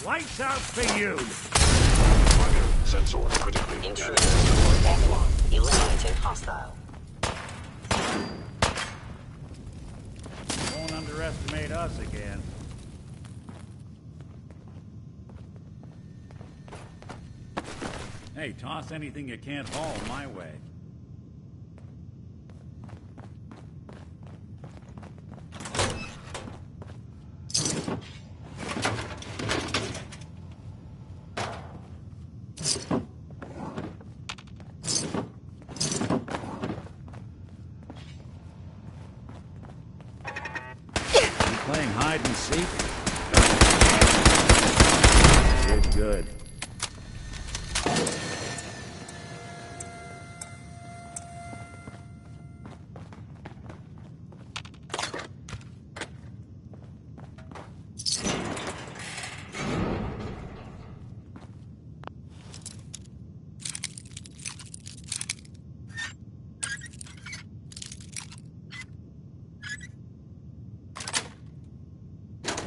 Lights out for you! Sensor critically Intruder offline. Eliminating hostile. Won't underestimate us again. Hey, toss anything you can't haul my way. Playing hide and seek? Good.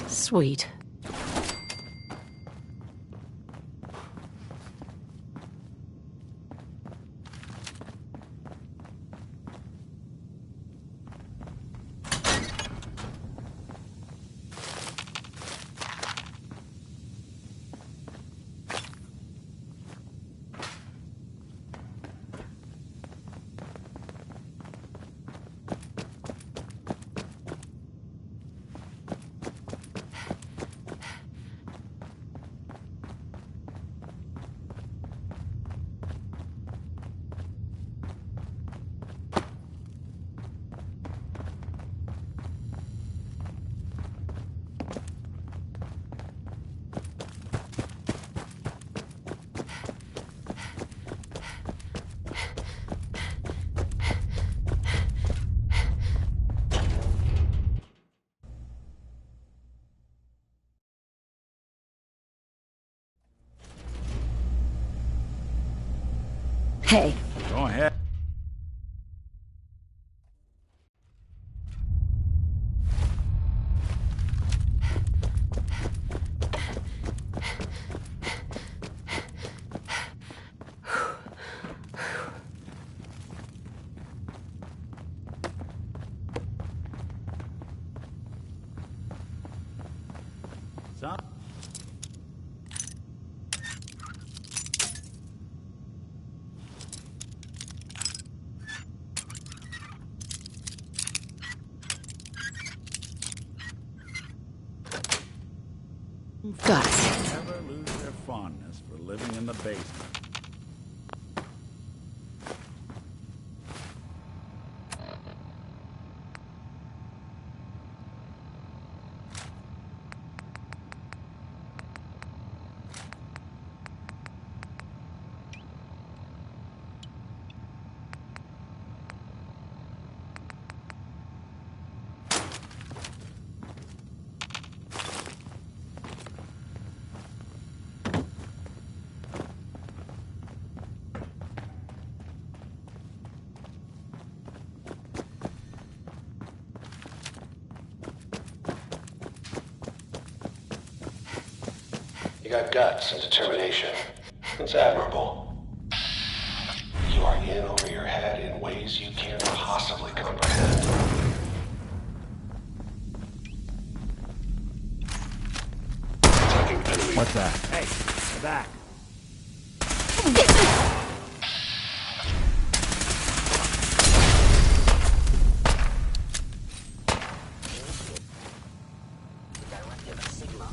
Sweet. Hey. Go ahead. Stop. Got it. Never lose their fondness for living in the basement. You got guts and determination. It's admirable. You are in over your head in ways you can't possibly comprehend. Attacking enemy. What's that? Hey, back.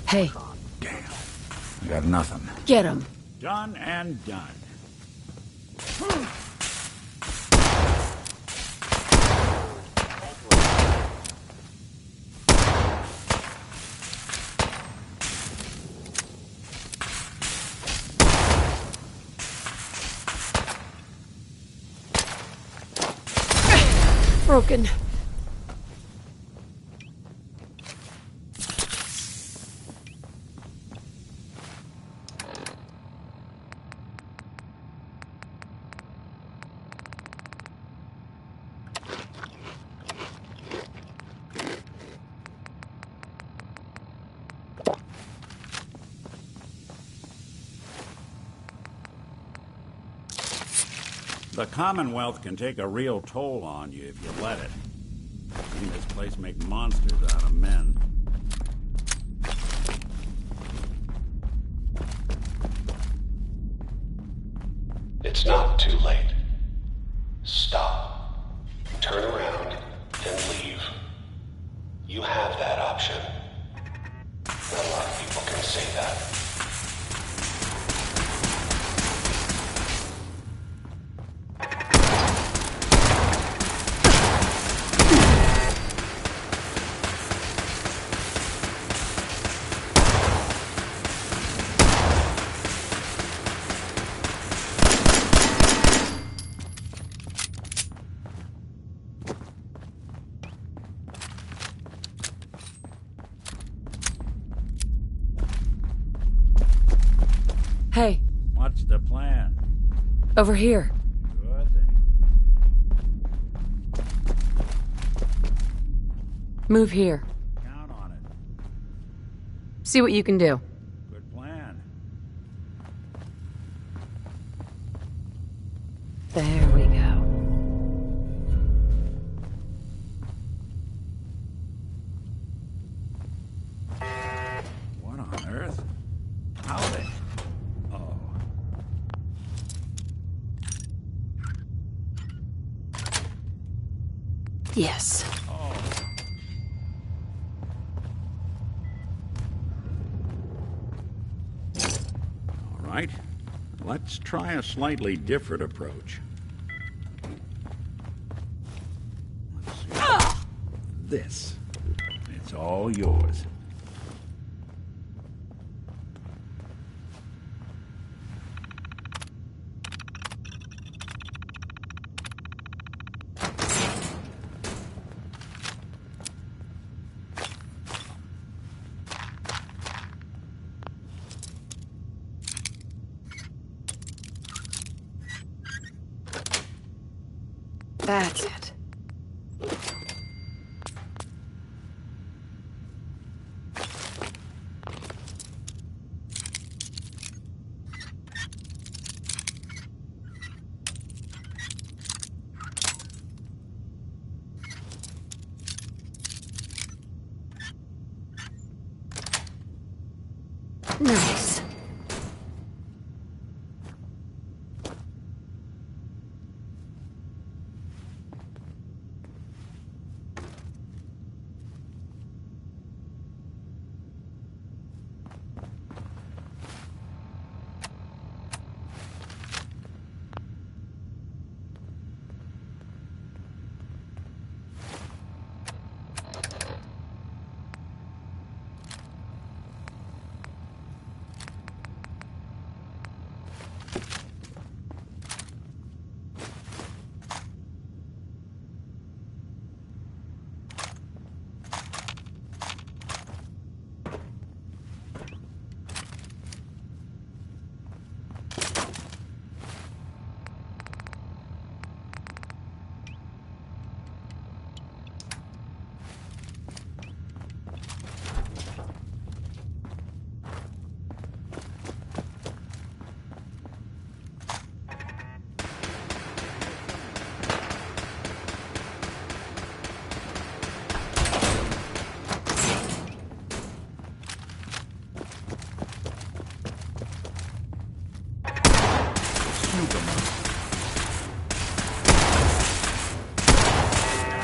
Hey, Damn. I got nothing. get him. Done and done. Broken. The Commonwealth can take a real toll on you if you let it. Seen this place make monsters out of men. It's not too late. Stop. Turn around and leave. You have that option. Not a lot of people can say that. Hey, What's the plan? over here. Sure thing. Move here. Count on it. See what you can do. Good plan. There we go. What on earth? How they? Oh. Yes. Oh. All right. Let's try a slightly different approach. Let's see. This. It's all yours. That's it. Nice.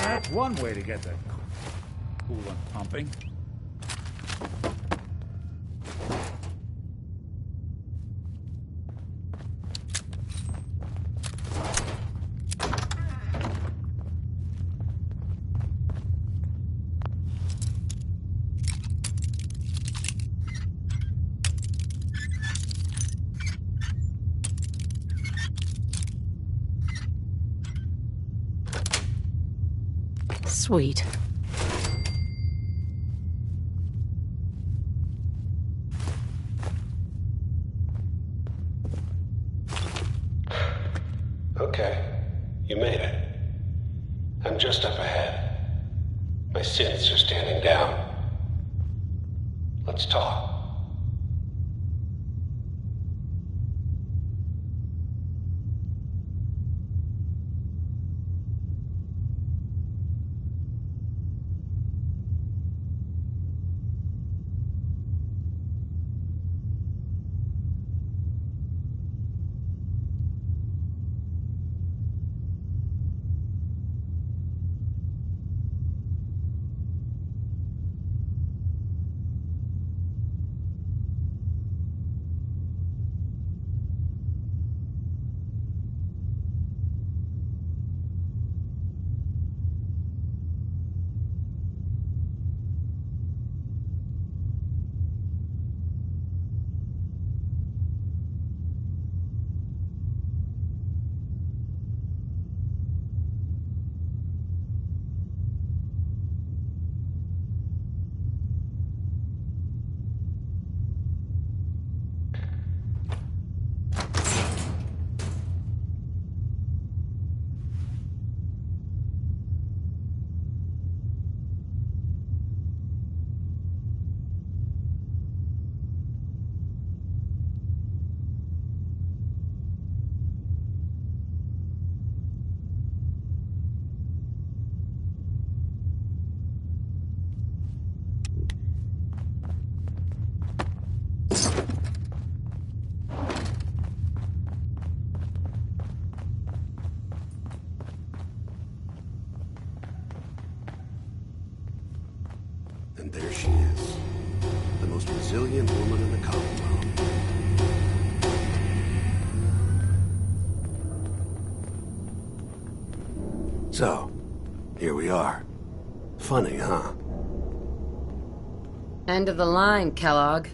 That's one way to get the coolant pumping. Sweet. Okay, you made it. I'm just up ahead. My synths are standing down. Let's talk. And there she is. The most resilient woman in the Commonwealth. So, here we are. Funny, huh? End of the line, Kellogg.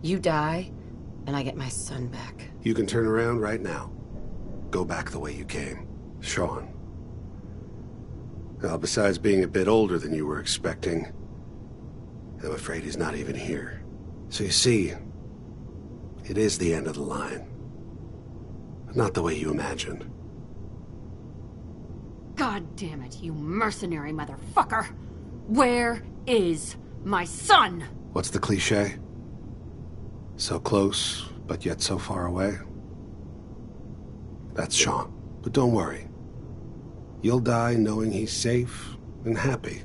You die, and I get my son back. You can turn around right now. Go back the way you came. Sean. Well, besides being a bit older than you were expecting, I'm afraid he's not even here. So you see, it is the end of the line. But not the way you imagined. God damn it, you mercenary motherfucker! Where is my son? What's the cliche? So close, but yet so far away? That's Sean. But don't worry. You'll die knowing he's safe and happy.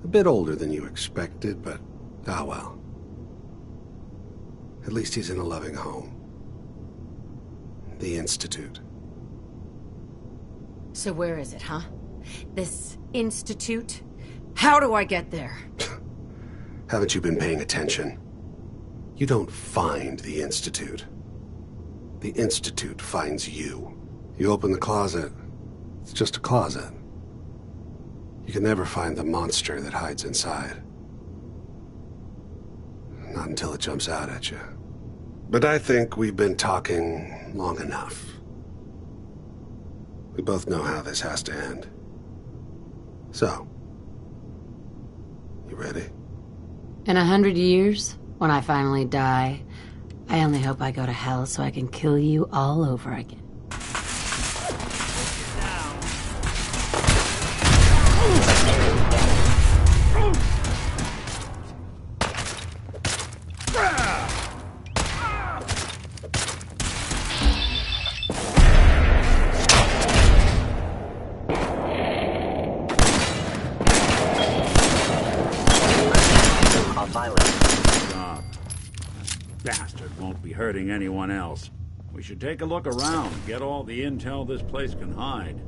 A bit older than you expected, but ah well. At least he's in a loving home. The Institute. So where is it, huh? This institute? How do I get there? Haven't you been paying attention? You don't find the Institute. The Institute finds you. You open the closet, it's just a closet. You can never find the monster that hides inside. Not until it jumps out at you. But I think we've been talking long enough. We both know how this has to end. So, you ready? In 100 years, when I finally die, I only hope I go to hell so I can kill you all over again. Stop. That bastard won't be hurting anyone else. We should take a look around, get all the intel this place can hide.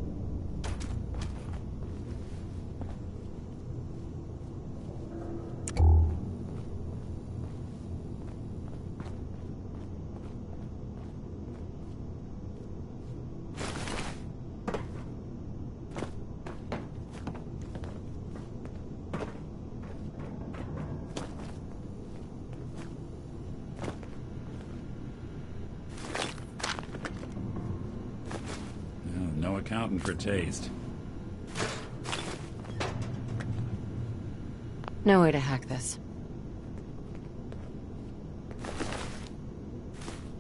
No accounting for taste. No way to hack this.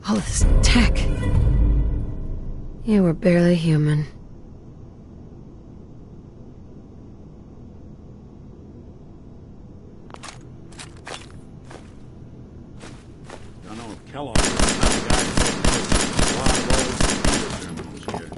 All this tech. You were barely human. Don't know if Kellogg is the kind of guy to take a lot of old computer terminals here.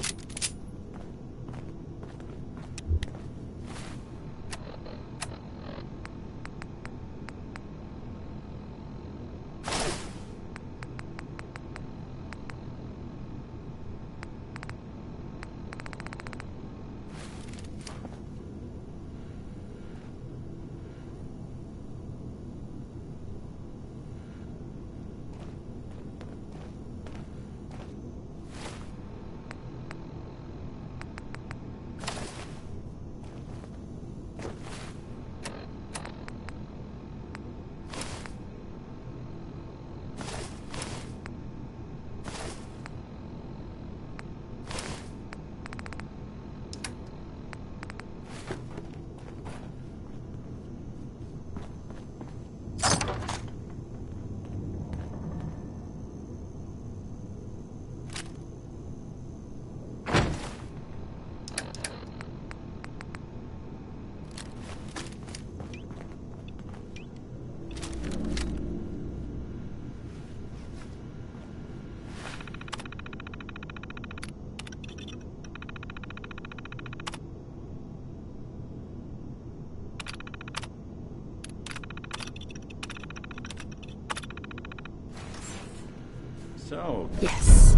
So, Yes.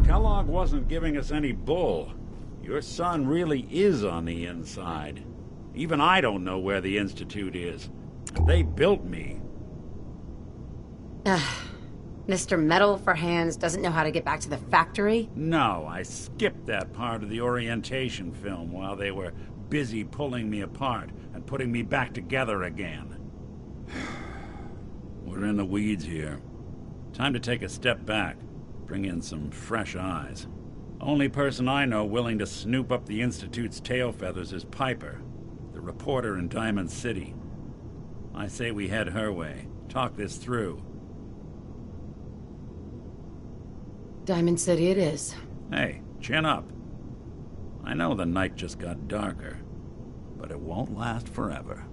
Kellogg wasn't giving us any bull. Your son really is on the inside. Even I don't know where the Institute is. They built me. Mr. Metal for Hands doesn't know how to get back to the factory? No, I skipped that part of the orientation film while they were busy pulling me apart and putting me back together again. We're in the weeds here. Time to take a step back, bring in some fresh eyes. Only person I know willing to snoop up the Institute's tail feathers is Piper, the reporter in Diamond City. I say we head her way, talk this through. Diamond City it is. Hey, chin up. I know the night just got darker, but it won't last forever.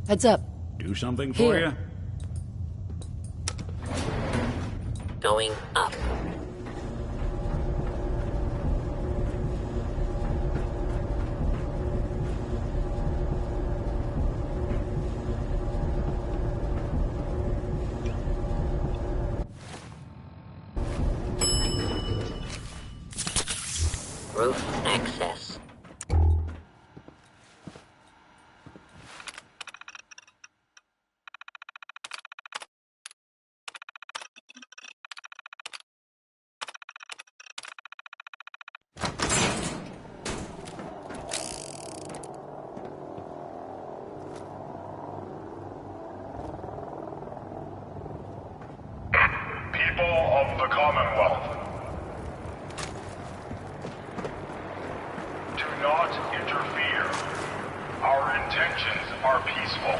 Heads up. Do something for Here. you? Going up. Roof access. People of the Commonwealth, do not interfere. Our intentions are peaceful.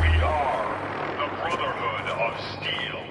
We are the Brotherhood of Steel.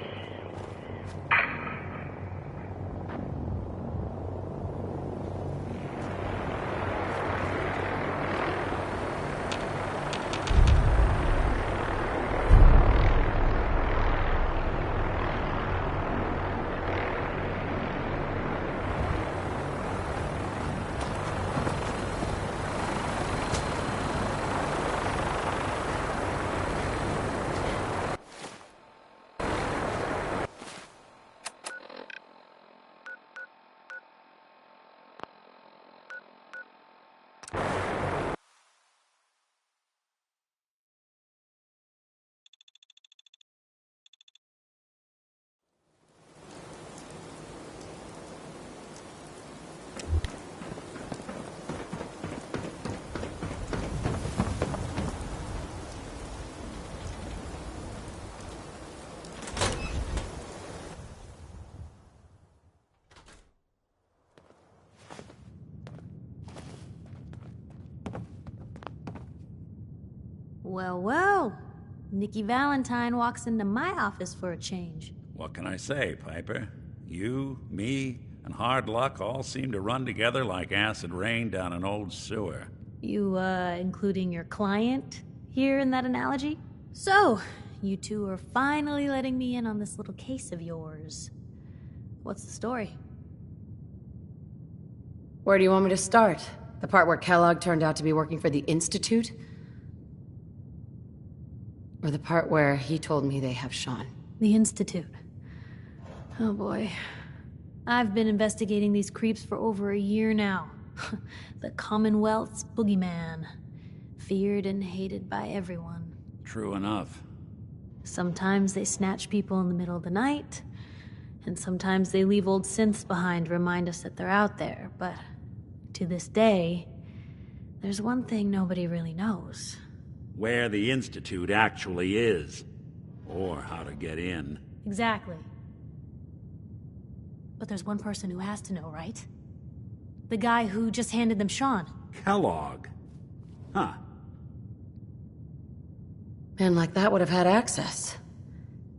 Well, well. Nikki Valentine walks into my office for a change. What can I say, Piper? You, me, and hard luck all seem to run together like acid rain down an old sewer. You, including your client here in that analogy? So, you two are finally letting me in on this little case of yours. What's the story? Where do you want me to start? The part where Kellogg turned out to be working for the Institute? Or the part where he told me they have Sean? The Institute. Oh boy. I've been investigating these creeps for over a year now. The Commonwealth's boogeyman. Feared and hated by everyone. True enough. Sometimes they snatch people in the middle of the night, and sometimes they leave old synths behind to remind us that they're out there, but to this day, there's one thing nobody really knows. Where the Institute actually is. Or how to get in. Exactly. But there's one person who has to know, right? The guy who just handed them Sean. Kellogg. Huh. Man like that would have had access.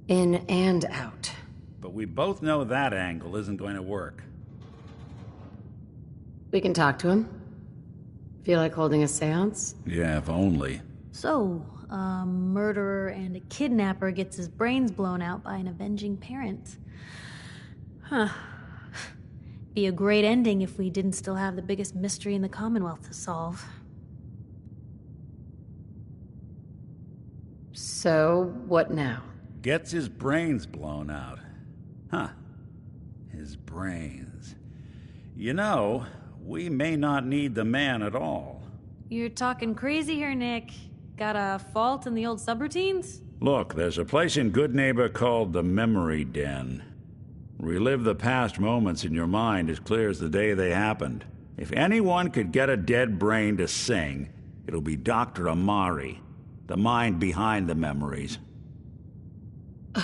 In and out. But we both know that angle isn't going to work. We can talk to him. Feel like holding a seance? Yeah, if only. So, a murderer and a kidnapper gets his brains blown out by an avenging parent. Huh. Be a great ending if we didn't still have the biggest mystery in the Commonwealth to solve. So, what now? Gets his brains blown out. Huh. His brains. You know, we may not need the man at all. You're talking crazy here, Nick. Got a fault in the old subroutines? Look, there's a place in Goodneighbor called the Memory Den. Relive the past moments in your mind as clear as the day they happened. If anyone could get a dead brain to sing, it'll be Dr. Amari, the mind behind the memories.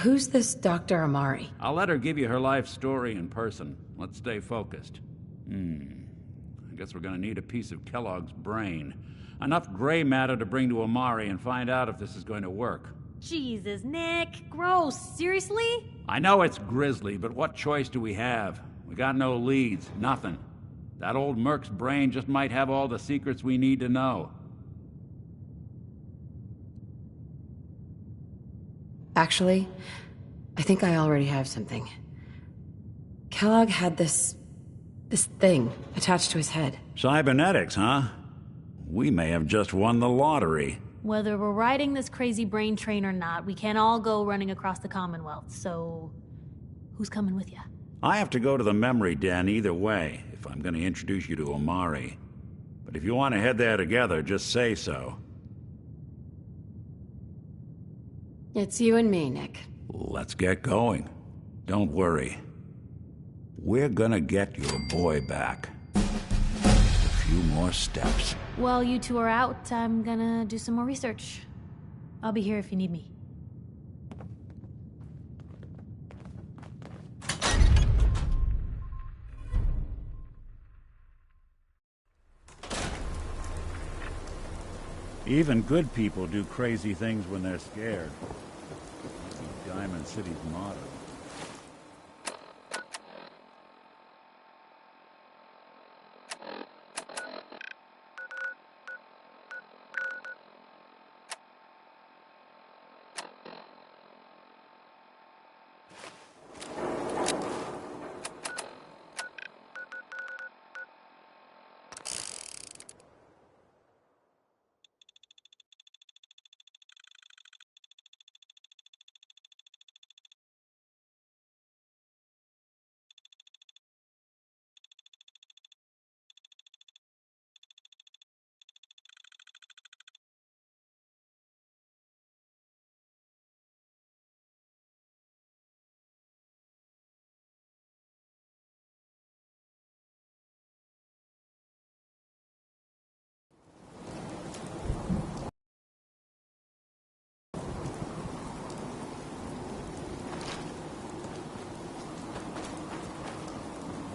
Who's this Dr. Amari? I'll let her give you her life story in person. Let's stay focused. I guess we're gonna need a piece of Kellogg's brain. Enough gray matter to bring to Amari and find out if this is going to work. Jesus, Nick. Gross. Seriously? I know it's grisly, but what choice do we have? We got no leads, nothing. That old Merc's brain just might have all the secrets we need to know. Actually, I think I already have something. Kellogg had this thing attached to his head. Cybernetics, huh? We may have just won the lottery. Whether we're riding this crazy brain train or not, we can't all go running across the Commonwealth, so... who's coming with you? I have to go to the Memory Den either way, if I'm going to introduce you to Amari. But if you want to head there together, just say so. It's you and me, Nick. Let's get going. Don't worry. We're gonna get your boy back. Just a few more steps. While you two are out, I'm gonna do some more research. I'll be here if you need me. Even good people do crazy things when they're scared. Diamond City's motto.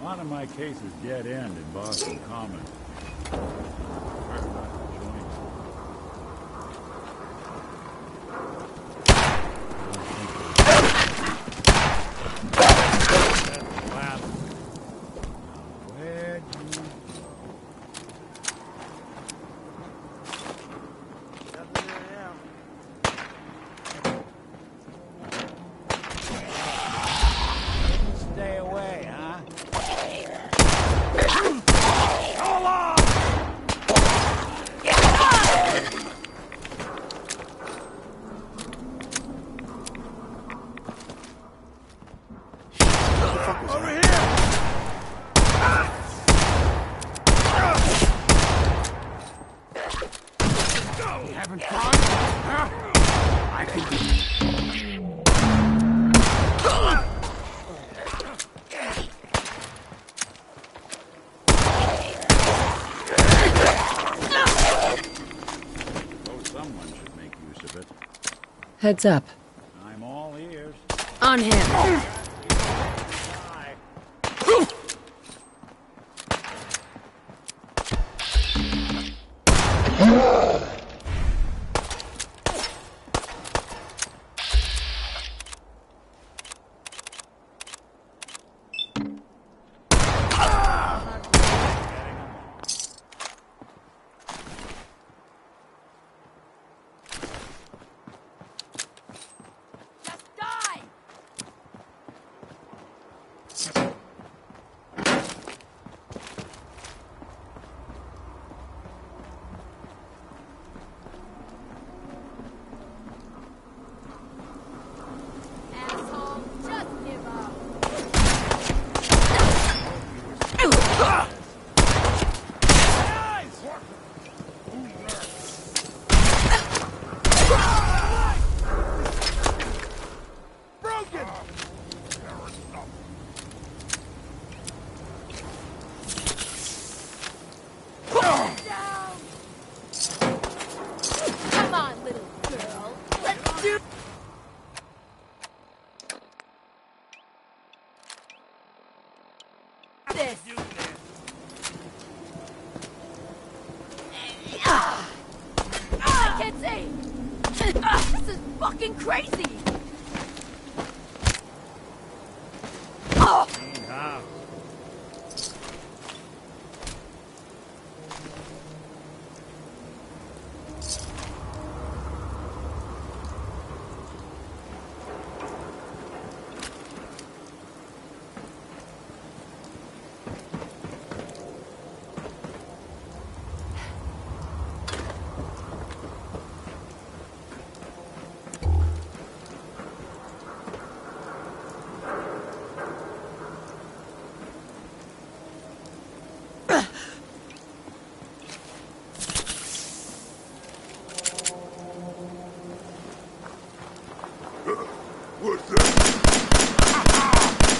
One of my cases dead end in Boston Common. First not to join you. That's last. Where'd you go? Stay away, huh? Someone should make use of it. Heads up. I'm On him. This is fucking crazy! What's that?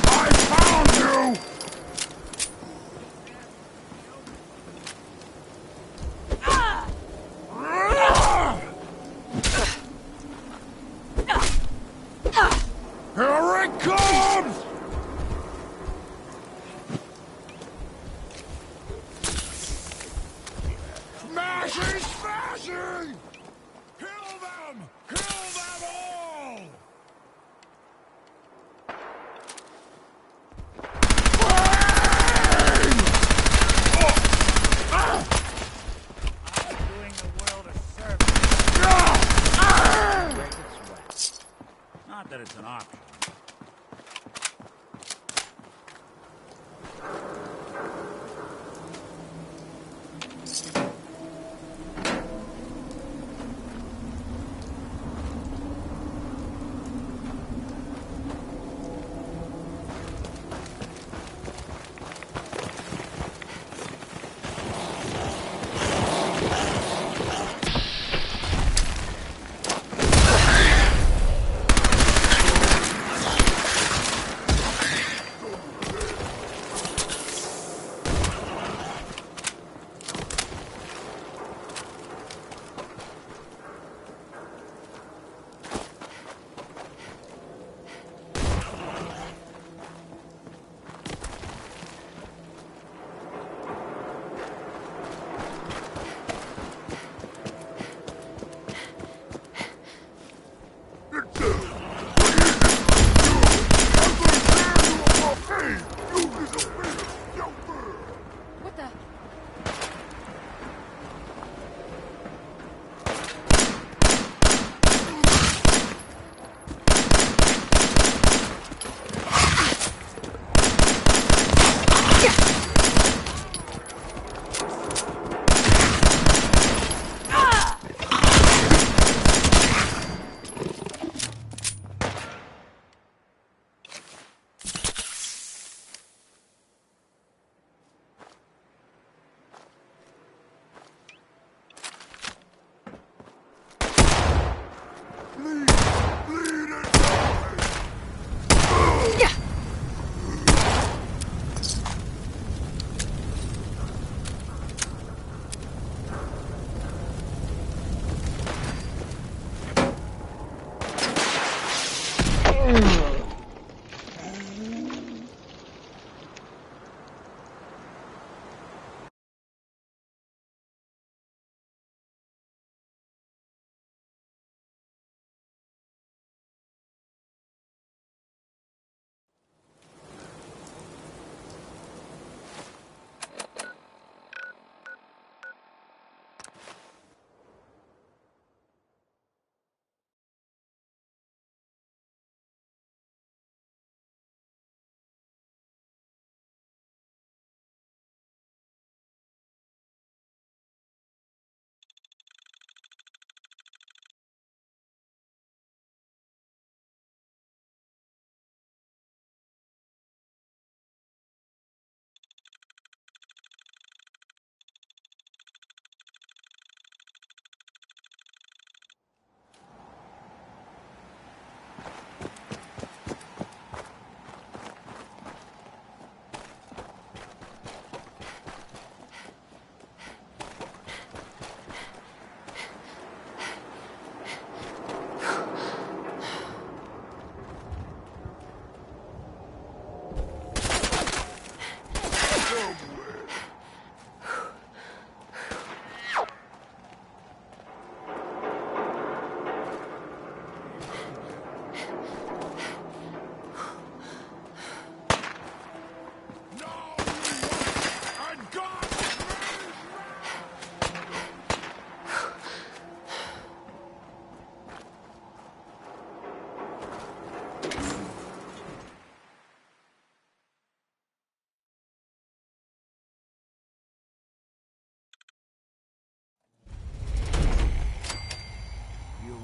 I found you! Here it comes! Smashing, smashing! Kill them! Kill them all! Doing the world a service. Break its sweat. Not that it's an option.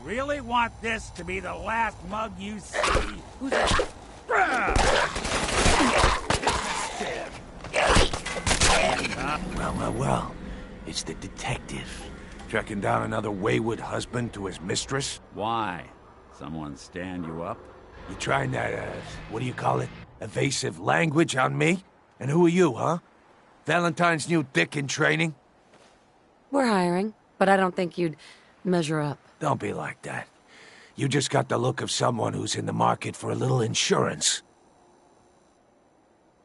really want this to be the last mug you see? Who's that? Well. It's the detective. Tracking down another wayward husband to his mistress? Why? Someone stand you up? You trying that, what do you call it? Evasive language on me? And who are you, huh? Valentine's new dick in training? We're hiring, but I don't think you'd measure up. Don't be like that. You just got the look of someone who's in the market for a little insurance.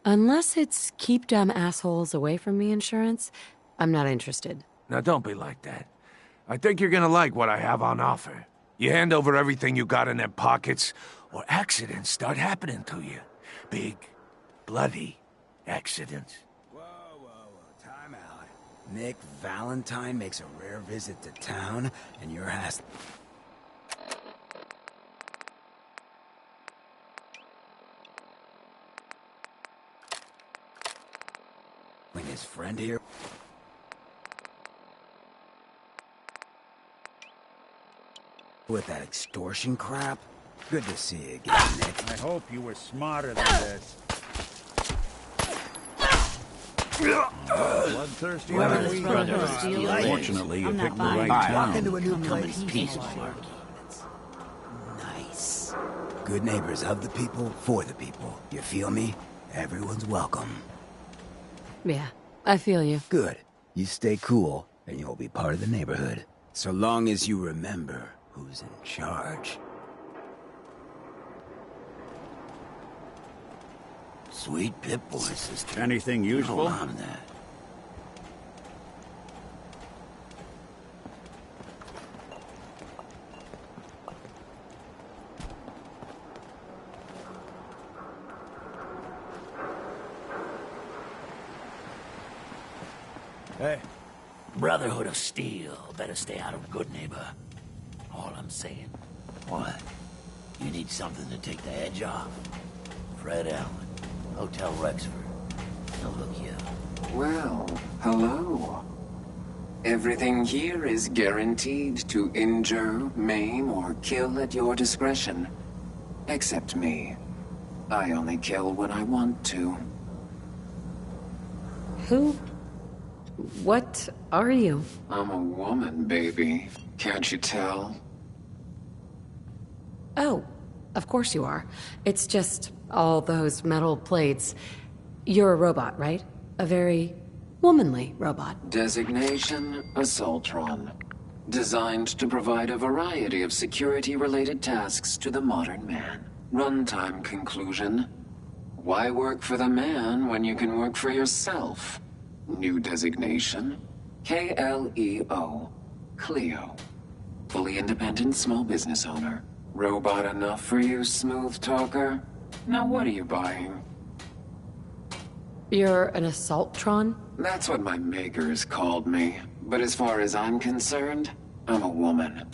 Unless it's keep dumb assholes away from me insurance, I'm not interested. Now don't be like that. I think you're gonna like what I have on offer. You hand over everything you got in them pockets, or accidents start happening to you. Big, bloody accidents. Whoa, time out. Nick Valentine makes a rare visit to town, and your ass... his friend here? With that extortion crap? Good to see you again, Nick. I hope you were smarter than this. Bloodthirsty. Fortunately, you picked the right town. Walk into a new place. Nice. Good neighbors of the people, for the people. You feel me? Everyone's welcome. Yeah, I feel you. Good. You stay cool, and you'll be part of the neighborhood. So long as you remember who's in charge. Sweet Pip-Boy, sister. Anything useful? Hold on to that. Hey. Brotherhood of Steel. Better stay out of Good Neighbor. All I'm saying. What? You need something to take the edge off? Fred Allen, Hotel Rexford. Now look here. Well, hello. Everything here is guaranteed to injure, maim, or kill at your discretion. Except me. I only kill when I want to. Who? What are you? I'm a woman, baby. Can't you tell? Oh, of course you are. It's just all those metal plates. You're a robot, right? A very womanly robot. Designation, Assaultron. Designed to provide a variety of security-related tasks to the modern man. Runtime conclusion. Why work for the man when you can work for yourself? New designation. KLEO. Cleo. Fully independent small business owner. Robot enough for you, smooth talker? Now what are you buying? You're an Assaultron? That's what my makers called me. But as far as I'm concerned, I'm a woman.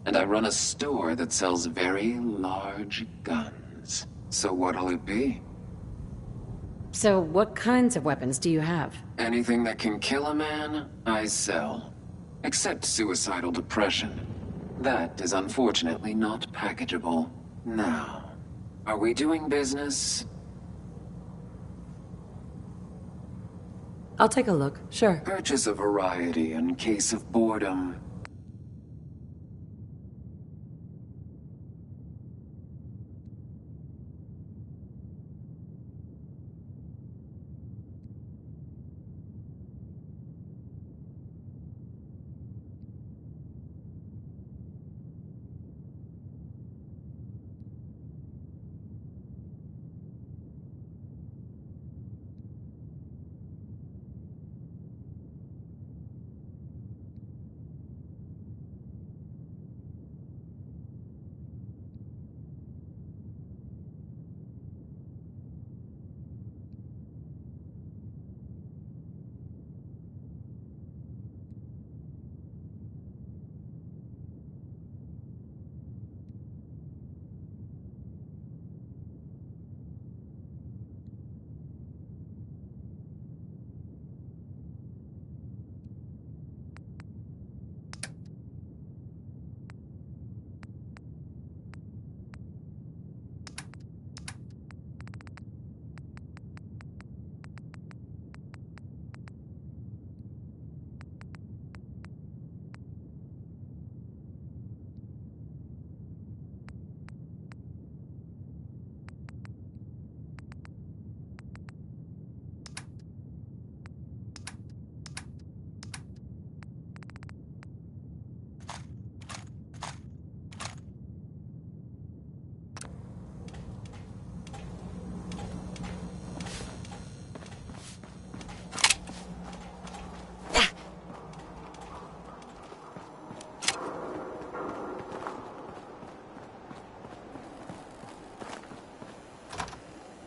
And I run a store that sells very large guns. So what'll it be? So what kinds of weapons do you have? Anything that can kill a man, I sell. Except suicidal depression. That is unfortunately not packageable. Now, are we doing business? I'll take a look, sure. Purchase a variety in case of boredom.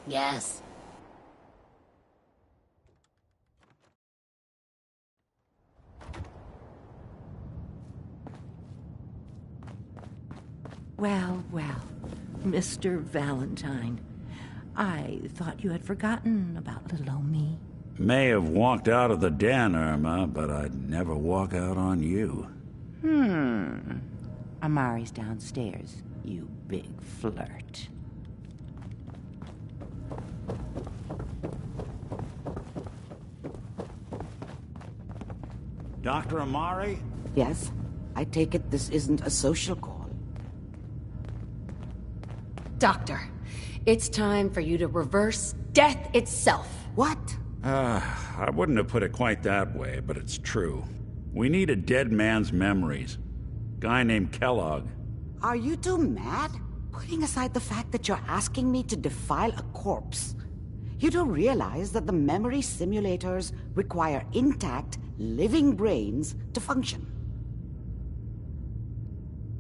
Yes. Well, well, Mr. Valentine. I thought you had forgotten about little old me. May have walked out of the den, Irma, but I'd never walk out on you. Amari's downstairs, you big flirt. Dr. Amari? Yes? I take it this isn't a social call. Doctor, it's time for you to reverse death itself. What? I wouldn't have put it quite that way, but it's true. We need a dead man's memories. Guy named Kellogg. Are you two mad? Putting aside the fact that you're asking me to defile a corpse, you don't realize that the memory simulators require intact, living brains to function.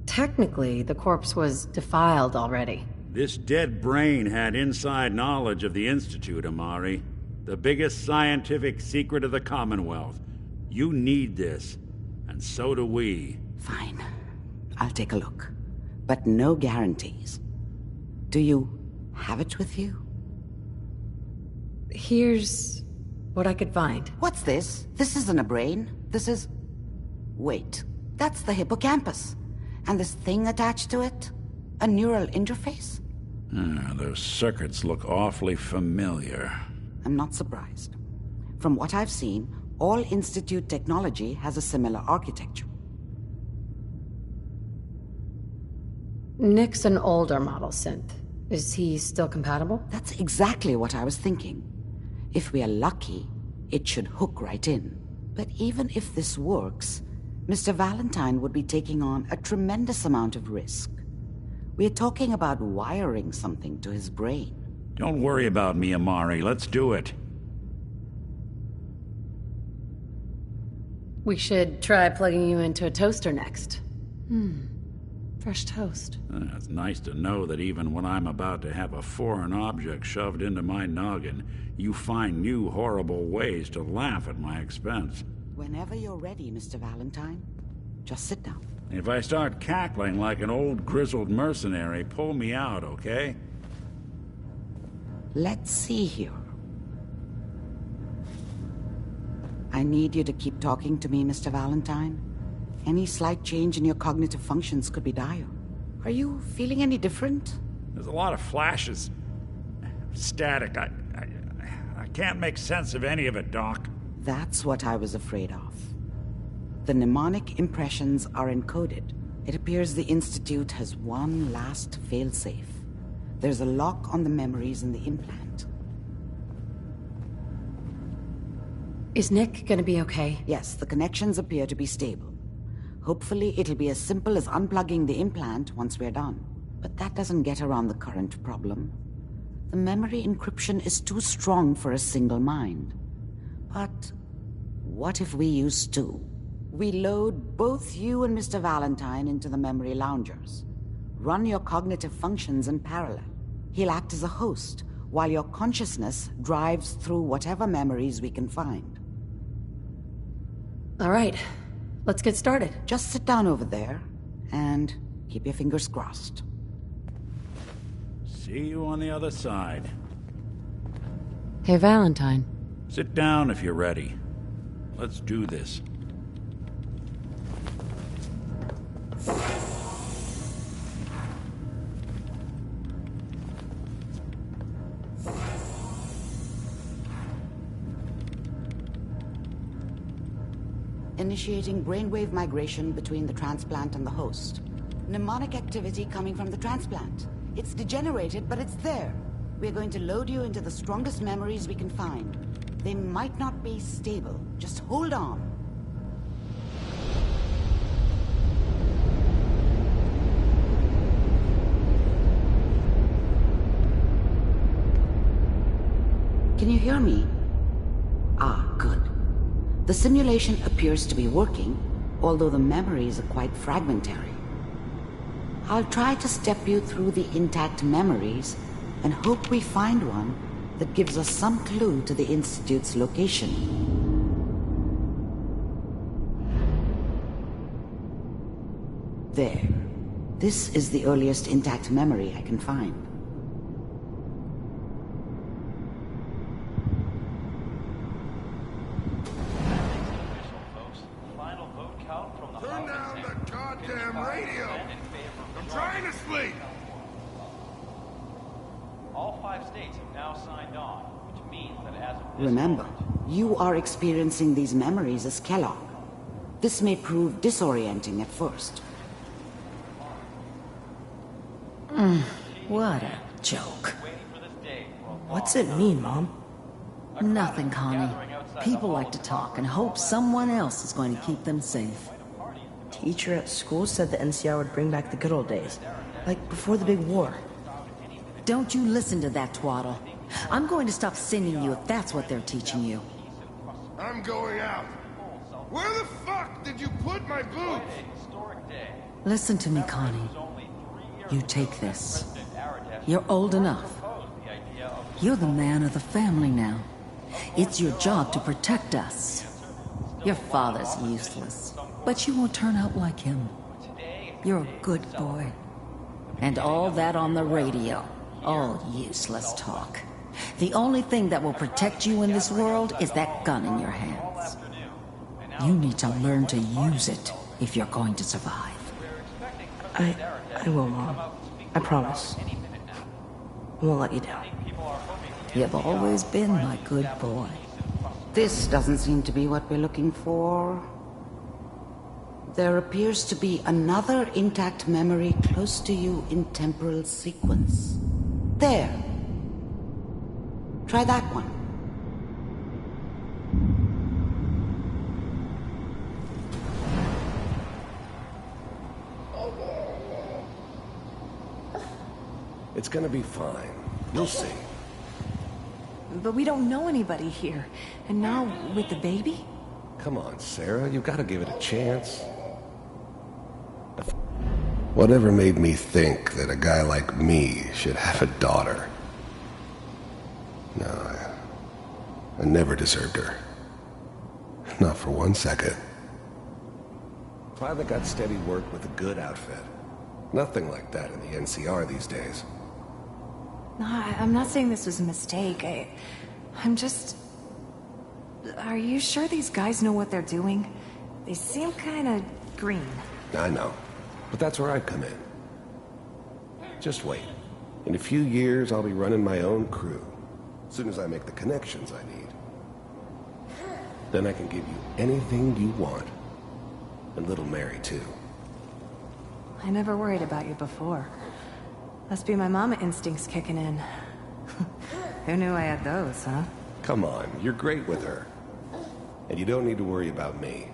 Technically, the corpse was defiled already. This dead brain had inside knowledge of the Institute, Amari. The biggest scientific secret of the Commonwealth. You need this, and so do we. Fine. I'll take a look. But no guarantees. Do you have it with you? Here's what I could find. What's this? This isn't a brain. This is... Wait. That's the hippocampus. And this thing attached to it? A neural interface? Those circuits look awfully familiar. I'm not surprised. From what I've seen, all Institute technology has a similar architecture. Nick's an older model synth. Is he still compatible? That's exactly what I was thinking. If we are lucky, it should hook right in. But even if this works, Mr. Valentine would be taking on a tremendous amount of risk. We're talking about wiring something to his brain. Don't worry about me, Amari. Let's do it. We should try plugging you into a toaster next. Fresh toast. It's nice to know that even when I'm about to have a foreign object shoved into my noggin, you find new horrible ways to laugh at my expense. Whenever you're ready, Mr. Valentine, just sit down. If I start cackling like an old grizzled mercenary, pull me out, okay? Let's see here. I need you to keep talking to me, Mr. Valentine. Any slight change in your cognitive functions could be dire. Are you feeling any different? There's a lot of flashes. Static. I can't make sense of any of it, Doc. That's what I was afraid of. The mnemonic impressions are encoded. It appears the Institute has one last failsafe. There's a lock on the memories in the implant. Is Nick gonna be okay? Yes, the connections appear to be stable. Hopefully it'll be as simple as unplugging the implant once we're done. But that doesn't get around the current problem. The memory encryption is too strong for a single mind. But what if we use two? We load both you and Mr. Valentine into the memory loungers. Run your cognitive functions in parallel. He'll act as a host, while your consciousness drives through whatever memories we can find. All right, let's get started. Just sit down over there, and keep your fingers crossed. See you on the other side. Hey, Valentine. Sit down if you're ready. Let's do this. Initiating brainwave migration between the transplant and the host. Mnemonic activity coming from the transplant. It's degenerated, but it's there. We're going to load you into the strongest memories we can find. They might not be stable. Just hold on. Can you hear me? Ah, good. The simulation appears to be working, although the memories are quite fragmentary. I'll try to step you through the intact memories, and hope we find one that gives us some clue to the Institute's location. There. This is the earliest intact memory I can find. Turn down the goddamn radio! I'm trying to sleep! All 5 states have now signed on, which means that as of this Remember, moment, you are experiencing these memories as Kellogg. This may prove disorienting at first. What a joke. What's it mean, Mom? Nothing, Connie. People like to talk and hope someone else is going to keep them safe. Teacher at school said the NCR would bring back the good old days, like before the big war. Don't you listen to that twaddle. I'm going to stop sending you if that's what they're teaching you. I'm going out. Where the fuck did you put my boots? Listen to me, Connie. You take this. You're old enough. You're the man of the family now. It's your job to protect us. Your father's useless, but you won't turn out like him. You're a good boy. And all that on the radio, all useless talk. The only thing that will protect you in this world is that gun in your hands. You need to learn to use it if you're going to survive. I will, Mom. I promise. I won't let you down. You've always been my good boy. This doesn't seem to be what we're looking for. There appears to be another intact memory close to you in temporal sequence. There. Try that one. It's gonna be fine. You'll see. But we don't know anybody here. And now, with the baby? Come on, Sarah. You've got to give it a chance. Whatever made me think that a guy like me should have a daughter? No, I never deserved her. Not for 1 second. Finally got steady work with a good outfit. Nothing like that in the NCR these days. No, I'm not saying this was a mistake. I'm just... Are you sure these guys know what they're doing? They seem kind of green. I know. But that's where I come in. Just wait. In a few years, I'll be running my own crew. As soon as I make the connections I need. Then I can give you anything you want. And little Mary, too. I never worried about you before. Must be my mama instincts kicking in. Who knew I had those, huh? Come on, you're great with her. And you don't need to worry about me.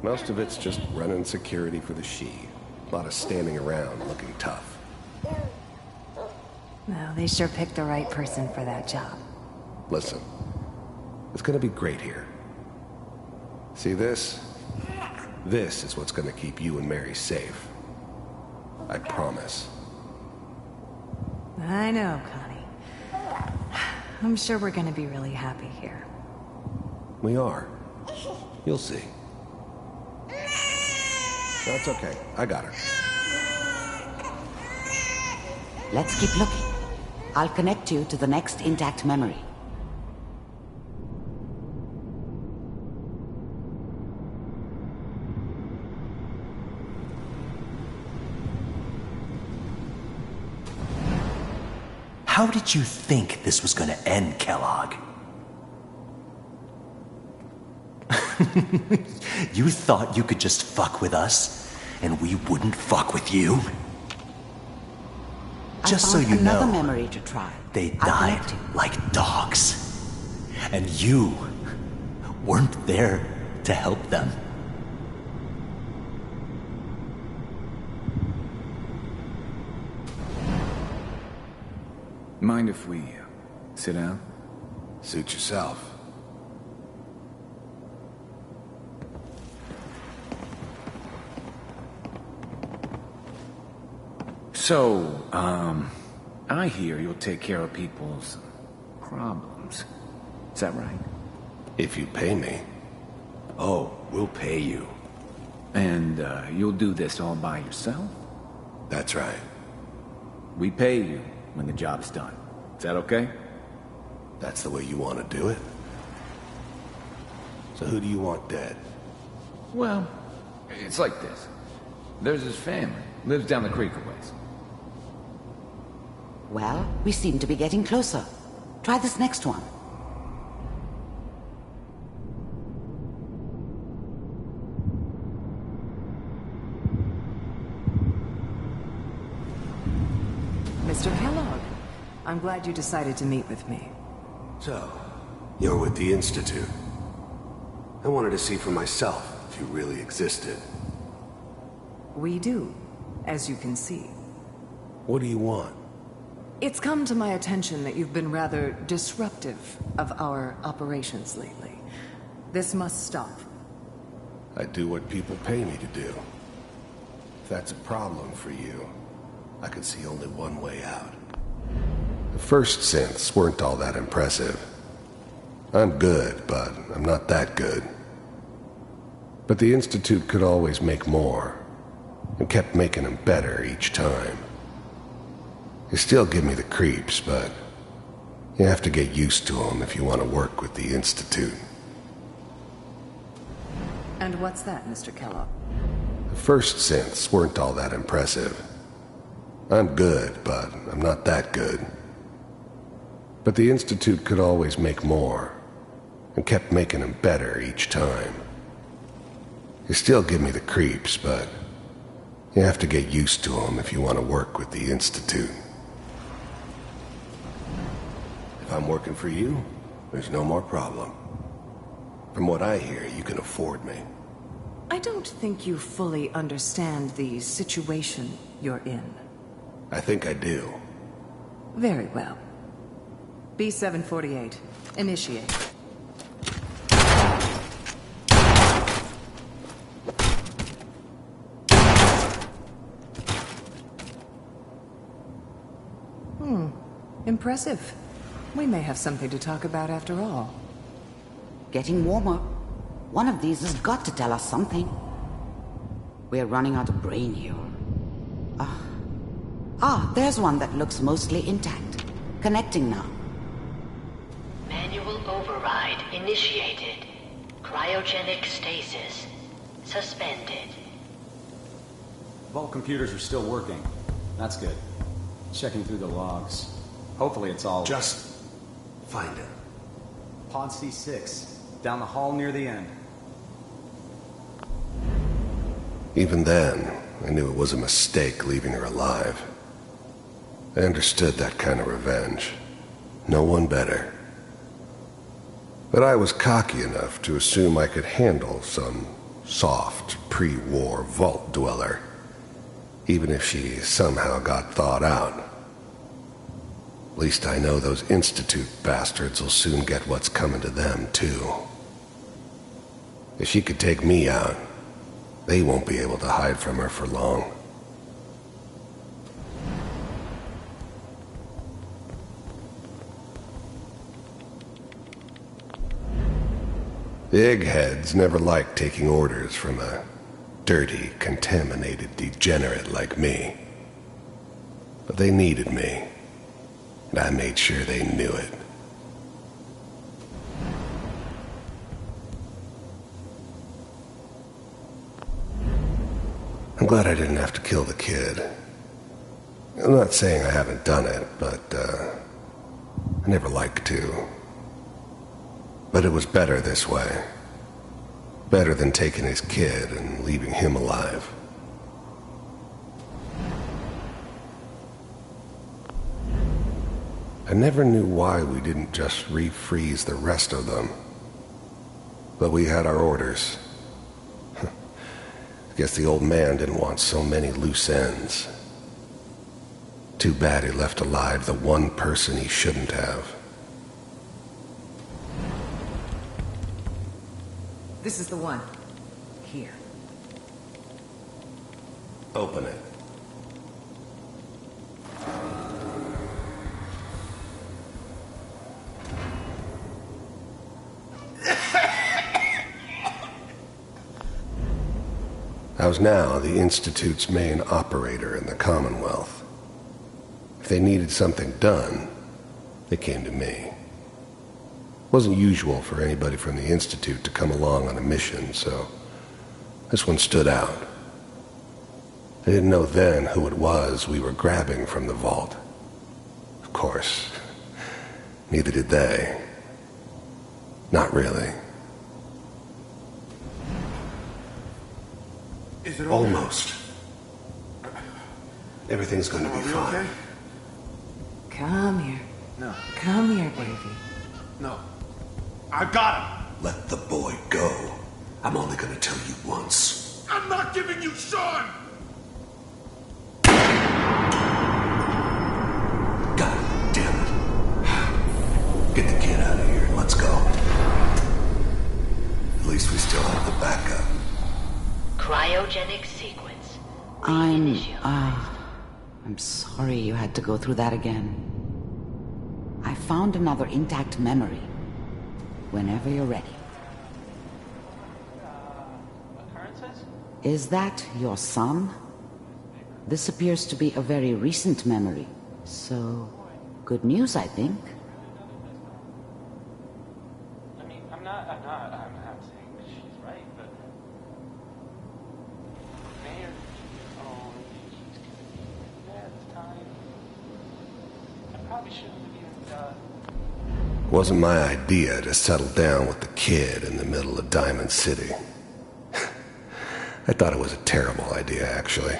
Most of it's just running security for the she. A lot of standing around looking tough. No, they sure picked the right person for that job. Listen, it's gonna be great here. See this? This is what's gonna keep you and Mary safe. I promise. I know, Connie. I'm sure we're gonna be really happy here. We are. You'll see. That's okay. I got her. Let's keep looking. I'll connect you to the next intact memory. How did you think this was gonna end, Kellogg? You thought you could just fuck with us, and we wouldn't fuck with you? Just so you know, another memory to try. They died like dogs. And you weren't there to help them. Mind if we sit down? Suit yourself. So, I hear you'll take care of people's problems. Is that right? If you pay me. Oh, we'll pay you. And you'll do this all by yourself? That's right. We pay you when the job's done. Is that okay? That's the way you want to do it? So who do you want dead? Well, it's like this. There's his family. Lives down the creek a ways. Well, we seem to be getting closer. Try this next one. Mr. Kellogg, I'm glad you decided to meet with me. So, you're with the Institute. I wanted to see for myself if you really existed. We do, as you can see. What do you want? It's come to my attention that you've been rather disruptive of our operations lately. This must stop. I do what people pay me to do. If that's a problem for you, I could see only one way out. The first synths weren't all that impressive. I'm good, but I'm not that good. But the Institute could always make more, and kept making them better each time. They still give me the creeps, but you have to get used to them if you want to work with the Institute. And what's that, Mr. Kellogg? The first synths weren't all that impressive. I'm good, but I'm not that good. But the Institute could always make more, and kept making them better each time. They still give me the creeps, but you have to get used to them if you want to work with the Institute. If I'm working for you, there's no more problem. From what I hear, you can afford me. I don't think you fully understand the situation you're in. I think I do. Very well. B-748, initiate. Impressive. We may have something to talk about after all. Getting warmer. One of these has got to tell us something. We're running out of brain here. There's one that looks mostly intact. Connecting now. Manual override initiated. Cryogenic stasis suspended. Vault computers are still working. That's good. Checking through the logs. Hopefully it's all... Just find it. Pod C6, down the hall near the end. Even then, I knew it was a mistake leaving her alive. I understood that kind of revenge. No one better. But I was cocky enough to assume I could handle some soft, pre-war vault dweller, even if she somehow got thawed out. At least I know those Institute bastards will soon get what's coming to them, too. If she could take me out, they won't be able to hide from her for long. The eggheads never liked taking orders from a dirty, contaminated degenerate like me. But they needed me. And I made sure they knew it. I'm glad I didn't have to kill the kid. I'm not saying I haven't done it, but, I never liked to. But it was better this way. Better than taking his kid and leaving him alive. I never knew why we didn't just refreeze the rest of them. But we had our orders. I guess the old man didn't want so many loose ends. Too bad he left alive the one person he shouldn't have. This is the one. Here. Open it. I was now the Institute's main operator in the Commonwealth. If they needed something done, they came to me. It wasn't usual for anybody from the Institute to come along on a mission, so this one stood out. I didn't know then who it was we were grabbing from the vault. Of course, neither did they. Not really. Is it almost? Everything's gonna be fine. Okay? Come here. No. Come here, baby. No. I got him! Let the boy go. I'm only gonna tell you once. I'm not giving you Sean! God damn it. Get the kid out of here and let's go. At least we still have the backup. Cryogenic sequence. I'm sorry you had to go through that again. I found another intact memory. Whenever you're ready. Is that your son? This appears to be a very recent memory. So, good news, I think. I mean, I'm not saying she's right, but Mayor, he's at this time. I probably shouldn't have even It wasn't my idea to settle down with the kid in the middle of Diamond City. I thought it was a terrible idea, actually.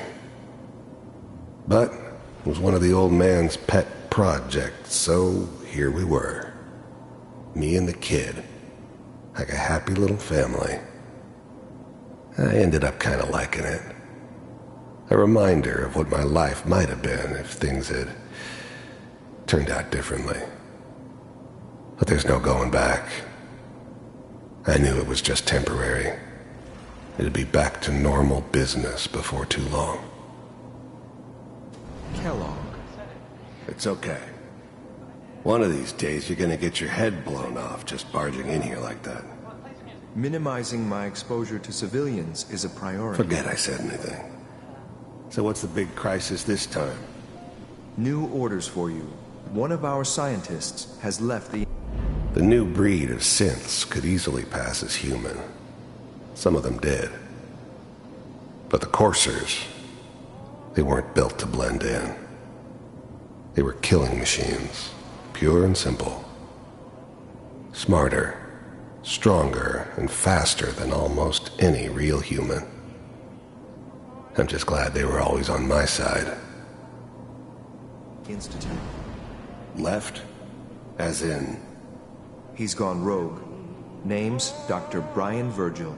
But it was one of the old man's pet projects, so here we were. Me and the kid. Like a happy little family. I ended up kind of liking it. A reminder of what my life might have been if things had turned out differently. But there's no going back. I knew it was just temporary. It'd be back to normal business before too long. Kellogg. It's okay. One of these days you're gonna get your head blown off just barging in here like that. Minimizing my exposure to civilians is a priority. Forget I said anything. So what's the big crisis this time? New orders for you. One of our scientists has left the... The new breed of synths could easily pass as human. Some of them did. But the coursers, they weren't built to blend in. They were killing machines, pure and simple. Smarter, stronger, and faster than almost any real human. I'm just glad they were always on my side. Institute. Left? As in? He's gone rogue. Name's Dr. Brian Virgil.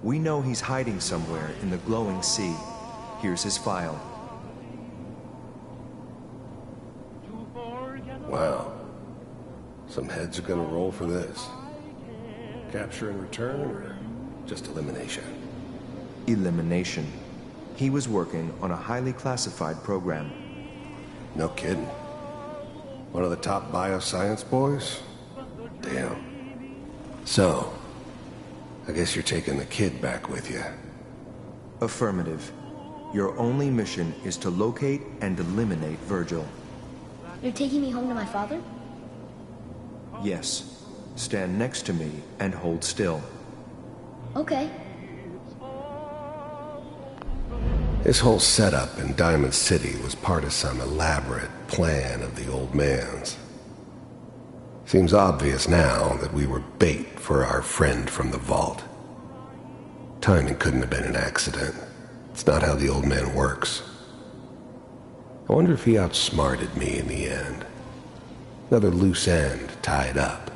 We know he's hiding somewhere in the glowing sea. Here's his file. Wow. Some heads are gonna roll for this. Capture and return, or just elimination? Elimination. He was working on a highly classified program. No kidding. One of the top bioscience boys? Damn. So, I guess you're taking the kid back with you. Affirmative. Your only mission is to locate and eliminate Virgil. You're taking me home to my father? Yes. Stand next to me and hold still. Okay. This whole setup in Diamond City was part of some elaborate plan of the old man's. Seems obvious now that we were bait for our friend from the vault. Timing couldn't have been an accident. It's not how the old man works. I wonder if he outsmarted me in the end. Another loose end tied up.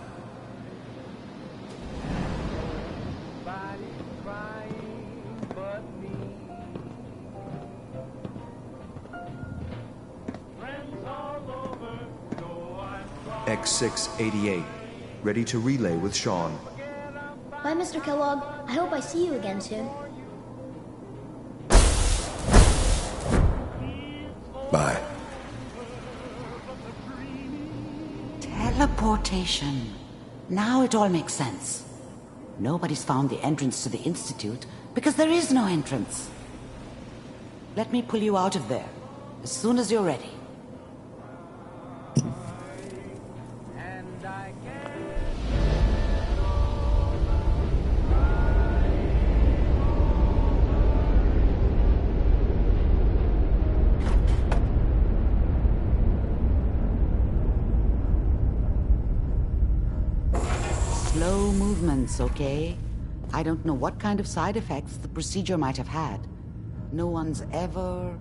X688, ready to relay with Sean. Bye, Mr. Kellogg. I hope I see you again soon. Bye. Teleportation. Now it all makes sense. Nobody's found the entrance to the Institute, Because there is no entrance. Let me pull you out of there, as soon as you're ready. Slow movements, okay? I don't know what kind of side effects the procedure might have had. No one's ever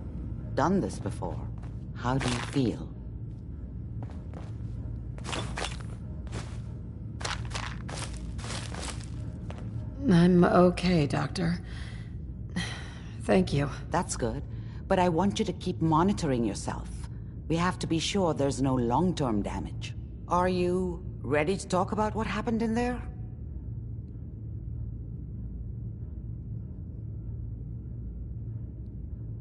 done this before. How do you feel? I'm okay, Doctor. Thank you. That's good. But I want you to keep monitoring yourself. We have to be sure there's no long-term damage. Are you ready to talk about what happened in there?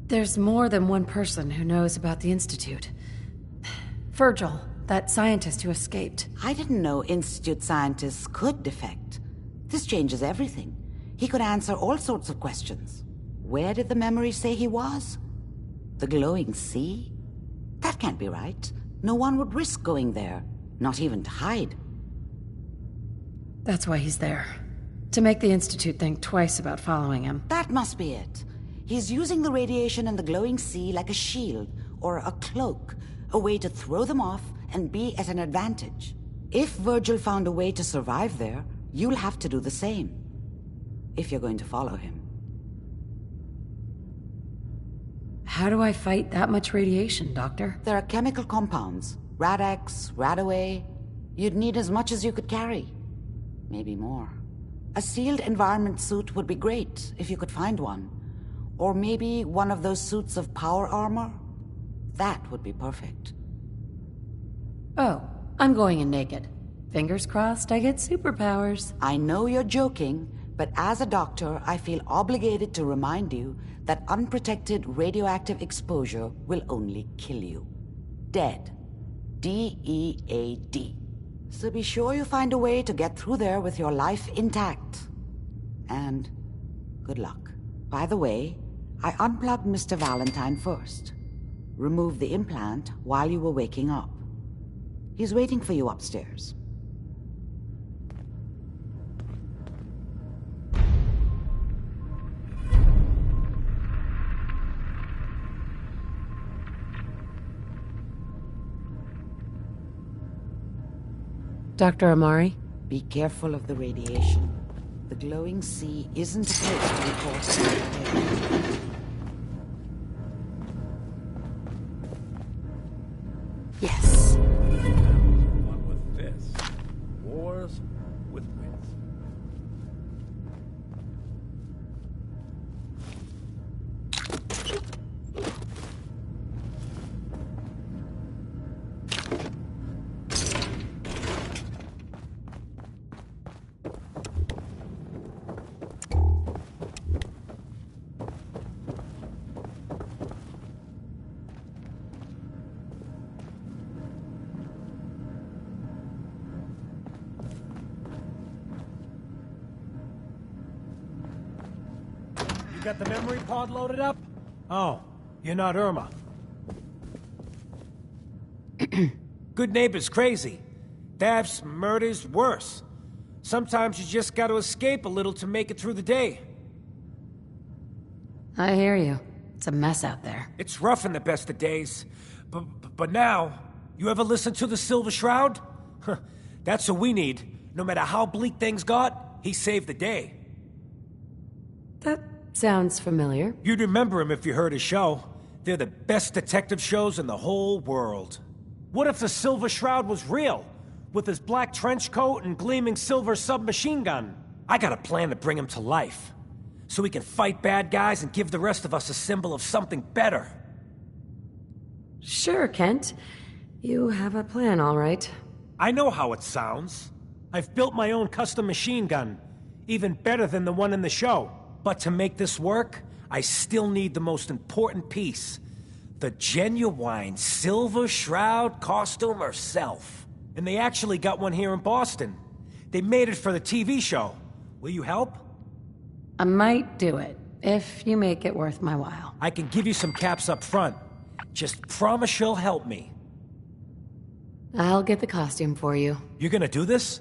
There's more than one person who knows about the Institute. Virgil, that scientist who escaped. I didn't know Institute scientists could defect. This changes everything. He could answer all sorts of questions. Where did the memory say he was? The glowing sea? That can't be right. No one would risk going there, not even to hide. That's why he's there. To make the Institute think twice about following him. That must be it. He's using the radiation in the glowing sea like a shield or a cloak, a way to throw them off and be at an advantage. If Virgil found a way to survive there, you'll have to do the same. If you're going to follow him. How do I fight that much radiation, Doctor? There are chemical compounds. Rad-X, Radaway. You'd need as much as you could carry. Maybe more. A sealed environment suit would be great, if you could find one. Or maybe one of those suits of power armor? That would be perfect. Oh, I'm going in naked. Fingers crossed I get superpowers. I know you're joking, but as a doctor, I feel obligated to remind you that unprotected radioactive exposure will only kill you. Dead. D-E-A-D. So be sure you find a way to get through there with your life intact. And good luck. By the way, I unplugged Mr. Valentine first. Removed the implant while you were waking up. He's waiting for you upstairs. Dr. Amari? Be careful of the radiation. The glowing sea isn't a place to report. Yes. What with this? Wars with wits. You got the memory pod loaded up? Oh, you're not Irma. Good neighbor's crazy. Thefts, murders, worse. Sometimes you just gotta escape a little to make it through the day. I hear you. It's a mess out there. It's rough in the best of days. But now, you ever listen to the Silver Shroud? That's what we need. No matter how bleak things got, he saved the day. That sounds familiar. You'd remember him if you heard his show. They're the best detective shows in the whole world. What if the Silver Shroud was real? With his black trench coat and gleaming silver submachine gun? I got a plan to bring him to life. So we can fight bad guys and give the rest of us a symbol of something better. Sure, Kent. You have a plan, all right. I know how it sounds. I've built my own custom machine gun. Even better than the one in the show. But to make this work, I still need the most important piece. The genuine Silver Shroud costume herself. And they actually got one here in Boston. They made it for the TV show. Will you help? I might do it, if you make it worth my while. I can give you some caps up front. Just promise you'll help me. I'll get the costume for you. You're gonna do this?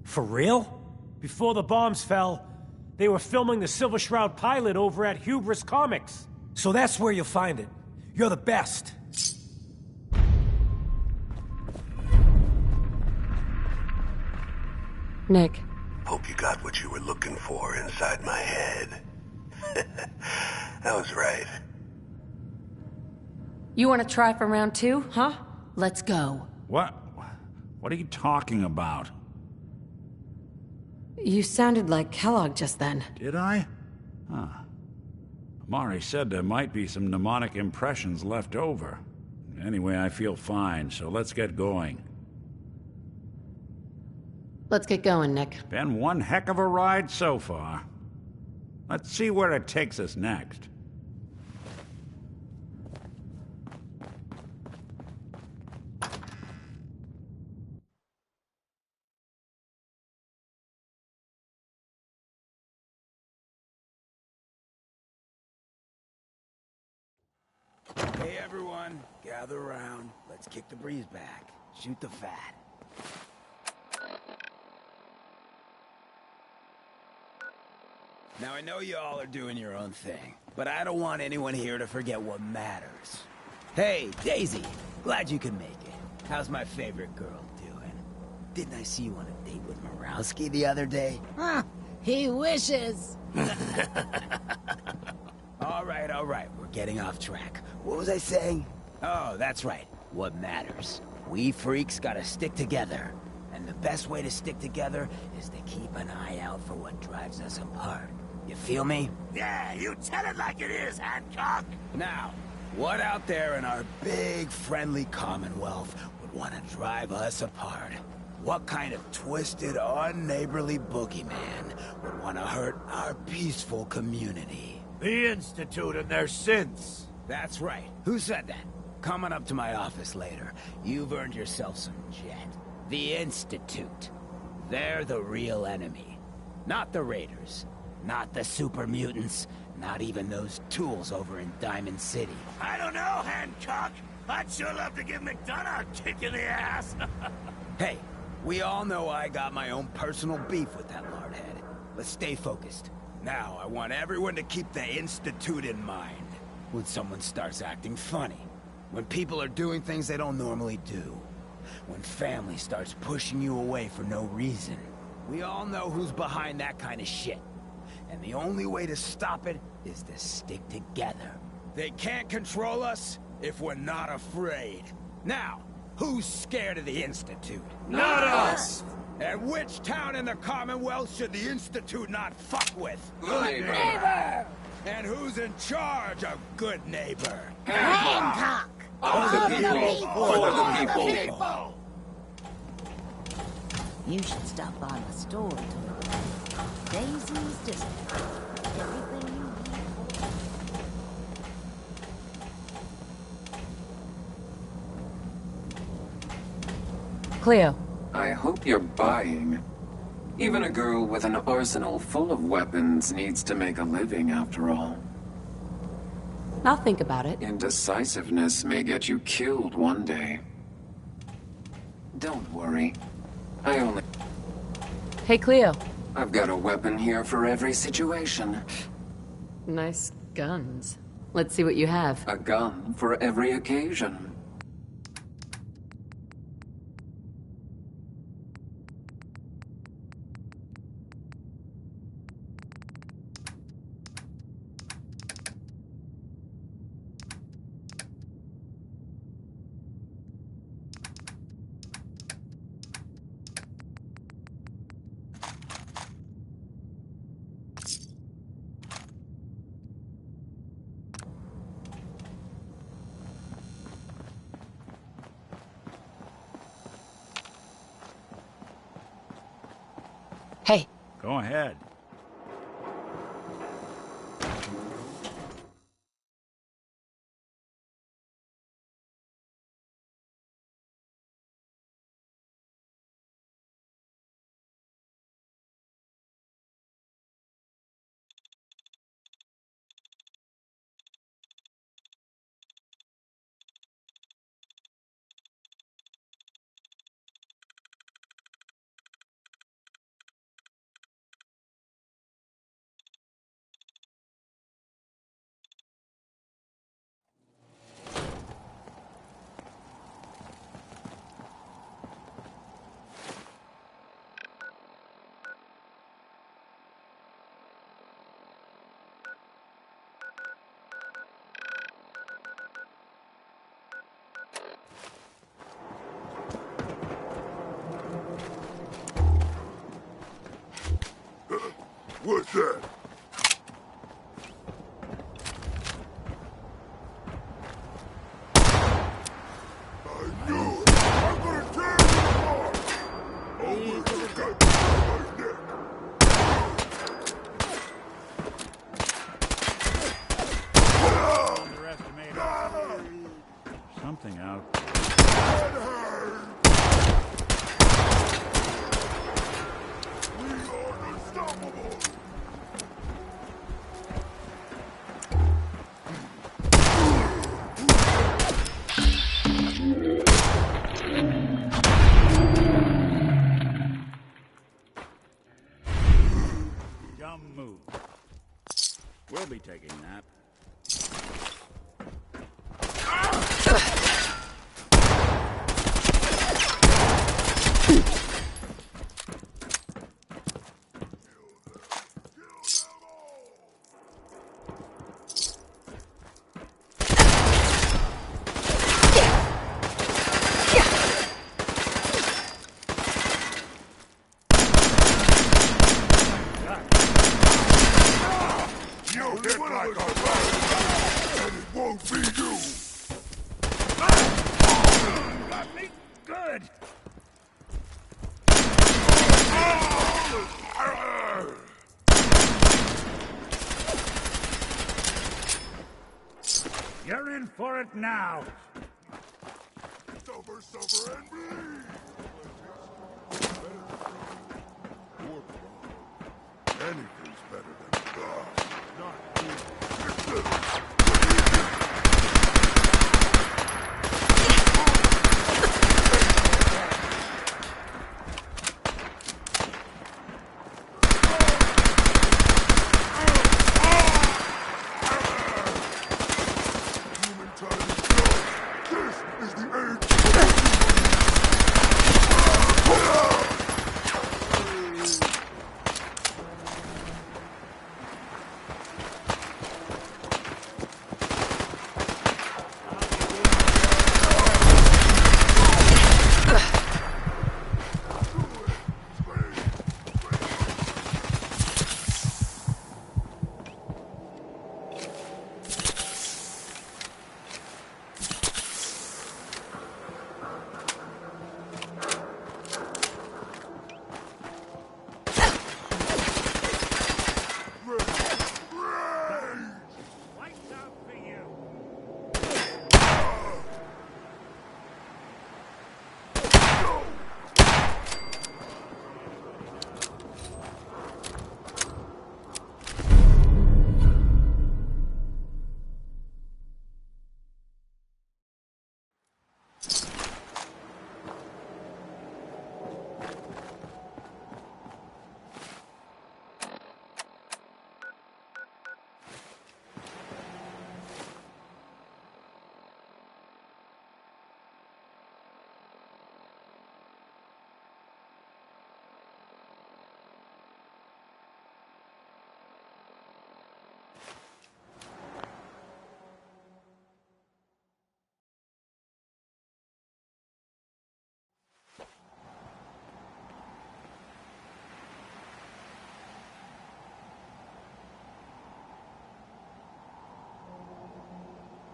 For real? Before the bombs fell, they were filming the Silver Shroud pilot over at Hubris Comics. So that's where you'll find it. You're the best. Nick. Hope you got what you were looking for inside my head. I was right. You want to try for round 2, huh? Let's go. What? What are you talking about? You sounded like Kellogg just then. Did I? Huh. Mari said there might be some mnemonic impressions left over. Anyway, I feel fine, so let's get going. Let's get going, Nick. Been one heck of a ride so far. Let's see where it takes us next. Hey everyone, gather around. Let's kick the breeze back. Shoot the fat. Now I know you all are doing your own thing, but I don't want anyone here to forget what matters. Hey, Daisy, glad you could make it. How's my favorite girl doing? Didn't I see you on a date with Murawski the other day? Huh, he wishes. All right, we're getting off track. What was I saying? Oh, that's right, what matters. We freaks gotta stick together. And the best way to stick together is to keep an eye out for what drives us apart. You feel me? Yeah, you tell it like it is, Hancock! Now, what out there in our big, friendly Commonwealth would want to drive us apart? What kind of twisted, unneighborly boogeyman would want to hurt our peaceful community? The Institute and their synths. That's right. Who said that? Coming up to my office later. You've earned yourself some jet. The Institute. They're the real enemy. Not the Raiders. Not the super mutants. Not even those tools over in Diamond City. I don't know, Hancock. I'd sure love to give McDonough a kick in the ass. Hey, we all know I got my own personal beef with that lardhead. Let's stay focused. Now, I want everyone to keep the Institute in mind. When someone starts acting funny. When people are doing things they don't normally do. When family starts pushing you away for no reason. We all know who's behind that kind of shit. And the only way to stop it is to stick together. They can't control us if we're not afraid. Now, who's scared of the Institute? Not us! And which town in the Commonwealth should the Institute not fuck with? Good neighbor! And who's in charge of good neighbor? Hancock! Of the people, for the people! You should stop by the store tomorrow. Daisy's just everything you need. Cleo. I hope you're buying. Even a girl with an arsenal full of weapons needs to make a living, after all. I'll think about it. Indecisiveness may get you killed one day. Don't worry. I only... Hey, Cleo. I've got a weapon here for every situation. Nice guns. Let's see what you have. A gun for every occasion. Hey. Go ahead. What's that? Something out. Dumb move. We'll be taking that. Good. You're in for it now. Suffer and bleed.